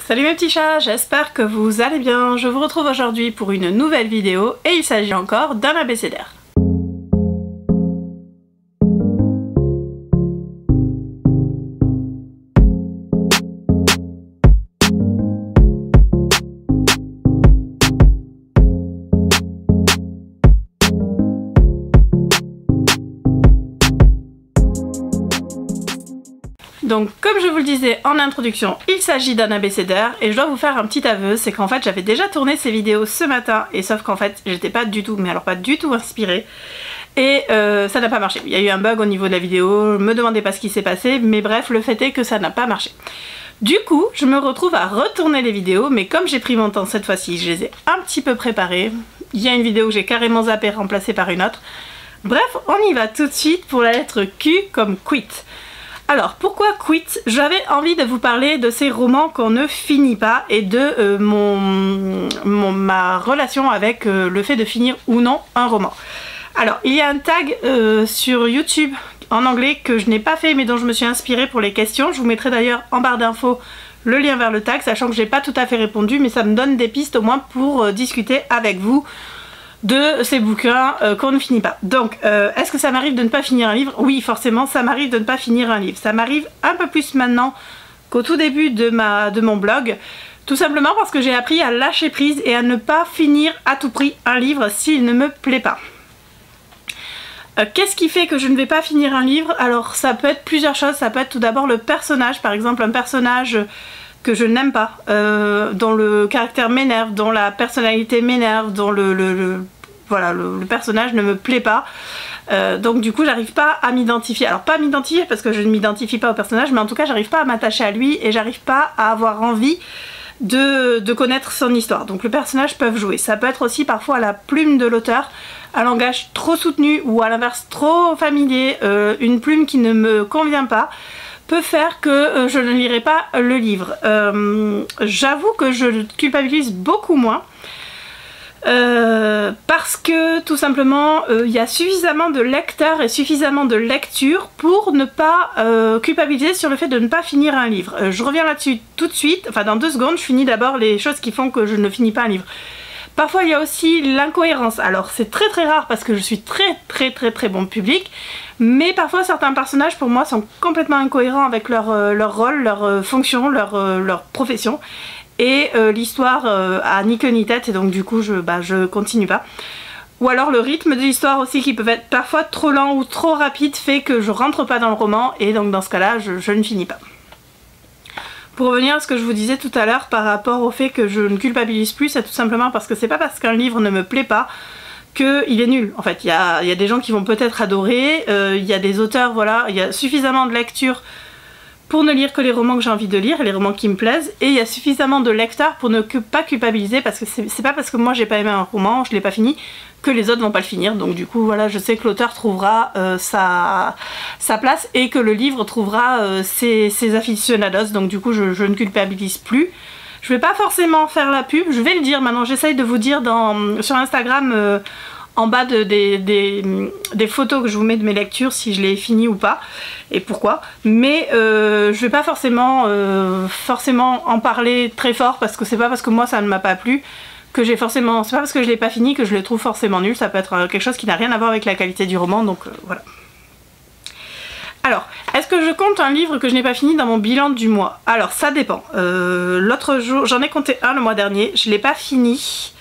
Salut mes petits chats, j'espère que vous allez bien. Je vous retrouve aujourd'hui pour une nouvelle vidéo et il s'agit encore d'un abécédaire. Donc comme je vous le disais en introduction, il s'agit d'un abécédaire et je dois vous faire un petit aveu, c'est qu'en fait j'avais déjà tourné ces vidéos ce matin et sauf qu'en fait j'étais pas du tout, mais alors pas du tout inspirée et ça n'a pas marché. Il y a eu un bug au niveau de la vidéo, me demandez pas ce qui s'est passé, mais bref le fait est que ça n'a pas marché. Du coup je me retrouve à retourner les vidéos, mais comme j'ai pris mon temps cette fois-ci, je les ai un petit peu préparées. Il y a une vidéo que j'ai carrément zappée, remplacée par une autre. Bref, on y va tout de suite pour la lettre Q comme quit. Alors, pourquoi quit? J'avais envie de vous parler de ces romans qu'on ne finit pas et de ma relation avec le fait de finir ou non un roman. Alors, il y a un tag sur YouTube en anglais que je n'ai pas fait mais dont je me suis inspirée pour les questions. Je vous mettrai d'ailleurs en barre d'infos le lien vers le tag, sachant que j'ai pas tout à fait répondu, mais ça me donne des pistes au moins pour discuter avec vous de ces bouquins qu'on ne finit pas. Donc est-ce que ça m'arrive de ne pas finir un livre? Oui, forcément ça m'arrive de ne pas finir un livre. Ça m'arrive un peu plus maintenant qu'au tout début de mon blog, tout simplement parce que j'ai appris à lâcher prise et à ne pas finir à tout prix un livre s'il ne me plaît pas. Qu'est-ce qui fait que je ne vais pas finir un livre? Alors ça peut être plusieurs choses. Ça peut être tout d'abord le personnage, par exemple un personnage que je n'aime pas, dont le caractère m'énerve, dont la personnalité m'énerve, dont le personnage ne me plaît pas. Donc du coup j'arrive pas à m'identifier. Alors pas à m'identifier parce que je ne m'identifie pas au personnage, mais en tout cas j'arrive pas à m'attacher à lui et j'arrive pas à avoir envie de connaître son histoire. Donc le personnage peut jouer. Ça peut être aussi parfois la plume de l'auteur, un langage trop soutenu ou à l'inverse trop familier, une plume qui ne me convient pas, peut faire que je ne lirai pas le livre. J'avoue que je culpabilise beaucoup moins parce que tout simplement il y a suffisamment de lecteurs et suffisamment de lectures pour ne pas culpabiliser sur le fait de ne pas finir un livre. Je reviens là-dessus tout de suite, enfin dans 2 secondes. Je finis d'abord les choses qui font que je ne finis pas un livre. Parfois il y a aussi l'incohérence. Alors c'est très rare parce que je suis très bon public, mais parfois certains personnages pour moi sont complètement incohérents avec leur rôle, leur fonction, leur profession, et l'histoire a ni queue ni tête et donc du coup je continue pas. Ou alors le rythme de l'histoire aussi qui peut être parfois trop lent ou trop rapide fait que je rentre pas dans le roman et donc dans ce cas là je ne finis pas. Pour revenir à ce que je vous disais tout à l'heure par rapport au fait que je ne culpabilise plus, c'est tout simplement parce que c'est pas parce qu'un livre ne me plaît pas qu'il est nul. En fait, il y a des gens qui vont peut-être adorer, il y a des auteurs, voilà, il y a suffisamment de lectures pour ne lire que les romans que j'ai envie de lire, les romans qui me plaisent, et il y a suffisamment de lecteurs pour ne pas culpabiliser, parce que c'est pas parce que moi j'ai pas aimé un roman, je l'ai pas fini, que les autres vont pas le finir. Donc du coup voilà, je sais que l'auteur trouvera sa place et que le livre trouvera ses aficionados, donc du coup je ne culpabilise plus. Je vais pas forcément faire la pub, je vais le dire maintenant, j'essaye de vous dire sur Instagram en bas des photos que je vous mets de mes lectures si je les ai finies ou pas et pourquoi, mais je vais pas forcément en parler très fort parce que c'est pas parce que moi ça ne m'a pas plu que c'est pas parce que je l'ai pas fini que je le trouve forcément nul. Ça peut être quelque chose qui n'a rien à voir avec la qualité du roman, donc voilà. Alors, est-ce que je compte un livre que je n'ai pas fini dans mon bilan du mois? Alors ça dépend. L'autre jour, j'en ai compté un le mois dernier, je l'ai pas fini,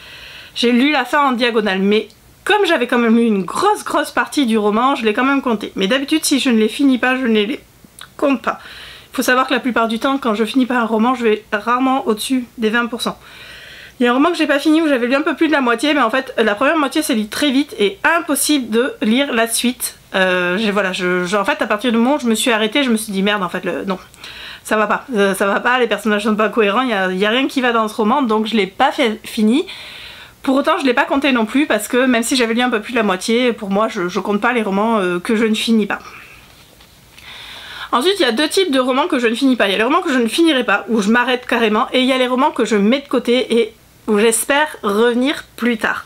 j'ai lu la fin en diagonale, mais comme j'avais quand même lu une grosse partie du roman, je l'ai quand même compté. Mais d'habitude, si je ne les finis pas, je ne les compte pas. Il faut savoir que la plupart du temps, quand je finis pas un roman, je vais rarement au-dessus des 20%. Il y a un roman que j'ai pas fini où j'avais lu un peu plus de la moitié, mais en fait, la première moitié s'est lue très vite et impossible de lire la suite. En fait, à partir du moment où je me suis arrêtée, je me suis dit merde, en fait, non. Ça va pas, les personnages sont pas cohérents, il y a rien qui va dans ce roman, donc je l'ai pas fini. Pour autant je l'ai pas compté non plus parce que même si j'avais lu un peu plus de la moitié, pour moi je compte pas les romans que je ne finis pas. Ensuite il y a 2 types de romans que je ne finis pas. Il y a les romans que je ne finirai pas, où je m'arrête carrément, et il y a les romans que je mets de côté et où j'espère revenir plus tard.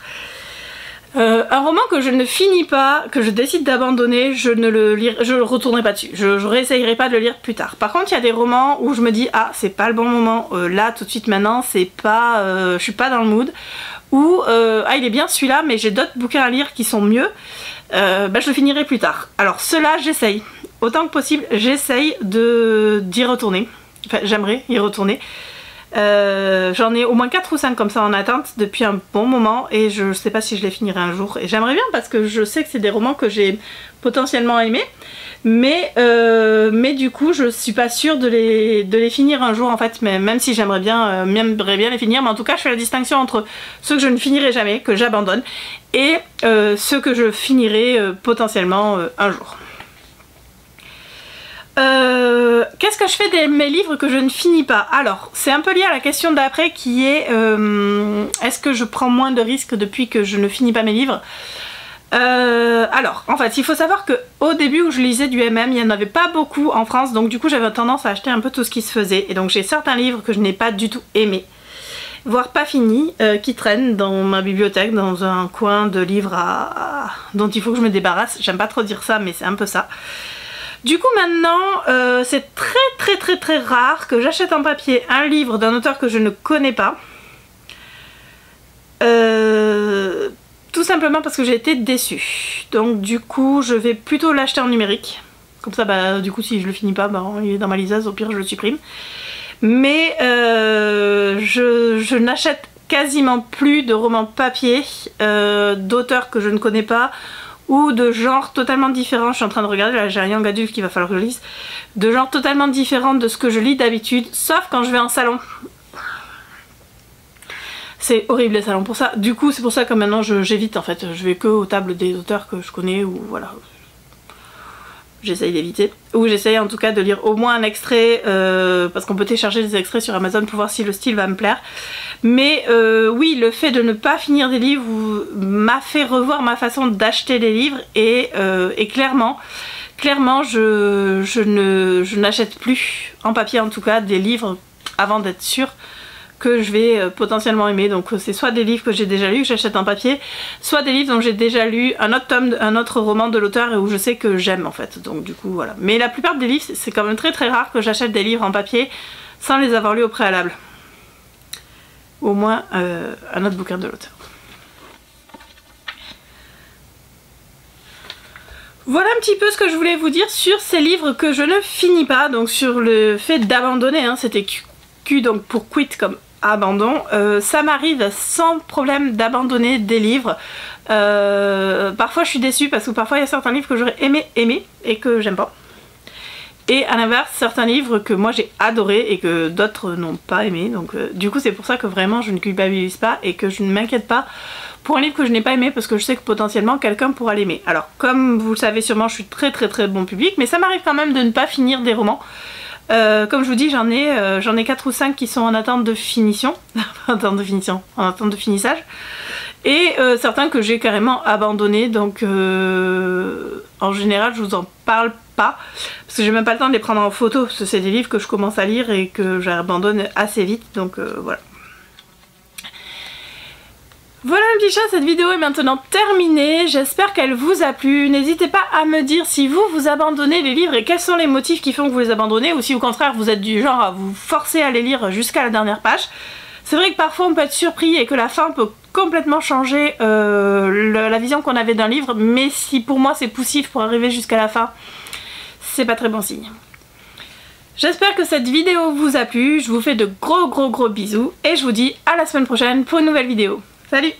Un roman que je ne finis pas, que je décide d'abandonner, je ne retournerai pas dessus. Je réessayerai pas de le lire plus tard. Par contre, il y a des romans où je me dis ah c'est pas le bon moment, là tout de suite maintenant, c'est pas, je suis pas dans le mood. Ou ah il est bien celui-là, mais j'ai d'autres bouquins à lire qui sont mieux. Je le finirai plus tard. Alors ceux-là, j'essaye. Autant que possible, j'essaye d'y retourner. Enfin, j'aimerais y retourner. J'en ai au moins 4 ou 5 comme ça en attente depuis un bon moment et je sais pas si je les finirai un jour et j'aimerais bien parce que je sais que c'est des romans que j'ai potentiellement aimés mais du coup je suis pas sûre de les finir un jour en fait, mais même si j'aimerais bien les finir, mais en tout cas je fais la distinction entre ceux que je ne finirai jamais, que j'abandonne, et ceux que je finirai potentiellement un jour. Qu'est-ce que je fais de mes livres que je ne finis pas? Alors, c'est un peu lié à la question d'après qui est est-ce que je prends moins de risques depuis que je ne finis pas mes livres? Alors, en fait, il faut savoir qu'au début où je lisais du MM, il n'y en avait pas beaucoup en France, donc du coup j'avais tendance à acheter un peu tout ce qui se faisait, et donc j'ai certains livres que je n'ai pas du tout aimés, voire pas finis, qui traînent dans ma bibliothèque, dans un coin de livres dont il faut que je me débarrasse. J'aime pas trop dire ça, mais c'est un peu ça. Du coup maintenant, c'est très rare que j'achète en papier un livre d'un auteur que je ne connais pas. Tout simplement parce que j'ai été déçue. Donc du coup, je vais plutôt l'acheter en numérique. Comme ça, bah, du coup, si je le finis pas, bah, il est dans ma liseuse, au pire je le supprime. Mais je n'achète quasiment plus de romans papier d'auteurs que je ne connais pas, ou de genres totalement différents. Je suis en train de regarder, là j'ai un young adulte qu'il va falloir que je lise, de genres totalement différents de ce que je lis d'habitude, sauf quand je vais en salon. C'est horrible les salons pour ça. Du coup c'est pour ça que maintenant j'évite en fait, je vais que aux tables des auteurs que je connais, ou voilà. J'essaye d'éviter. Ou j'essaye en tout cas de lire au moins un extrait, parce qu'on peut télécharger des extraits sur Amazon pour voir si le style va me plaire. Mais oui, le fait de ne pas finir des livres m'a fait revoir ma façon d'acheter des livres, et clairement je n'achète plus, en papier en tout cas, des livres avant d'être sûre que je vais potentiellement aimer. Donc c'est soit des livres que j'ai déjà lus que j'achète en papier, soit des livres dont j'ai déjà lu un autre tome, un autre roman de l'auteur et où je sais que j'aime en fait. Donc du coup voilà. Mais la plupart des livres, c'est quand même très rare que j'achète des livres en papier sans les avoir lus au préalable. Au moins un autre bouquin de l'auteur. Voilà un petit peu ce que je voulais vous dire sur ces livres que je ne finis pas, donc sur le fait d'abandonner, hein, c'était Q donc pour quit comme abandon. Ça m'arrive sans problème d'abandonner des livres. Parfois je suis déçue parce que parfois il y a certains livres que j'aurais aimé et que j'aime pas. Et à l'inverse, certains livres que moi j'ai adoré et que d'autres n'ont pas aimé. Donc du coup c'est pour ça que vraiment je ne culpabilise pas et que je ne m'inquiète pas pour un livre que je n'ai pas aimé, parce que je sais que potentiellement quelqu'un pourra l'aimer. Alors comme vous le savez sûrement, je suis très bon public, mais ça m'arrive quand même de ne pas finir des romans. Comme je vous dis, j'en ai 4 ou 5 qui sont en attente de finition, en attente de finissage, et certains que j'ai carrément abandonnés, donc en général je vous en parle pas, parce que j'ai même pas le temps de les prendre en photo, parce que c'est des livres que je commence à lire et que j'abandonne assez vite, donc voilà. Voilà mes petits chats, cette vidéo est maintenant terminée, j'espère qu'elle vous a plu. N'hésitez pas à me dire si vous abandonnez les livres et quels sont les motifs qui font que vous les abandonnez, ou si au contraire vous êtes du genre à vous forcer à les lire jusqu'à la dernière page. C'est vrai que parfois on peut être surpris et que la fin peut complètement changer la vision qu'on avait d'un livre, mais si pour moi c'est poussif pour arriver jusqu'à la fin, c'est pas très bon signe. J'espère que cette vidéo vous a plu, je vous fais de gros bisous et je vous dis à la semaine prochaine pour une nouvelle vidéo. Salut!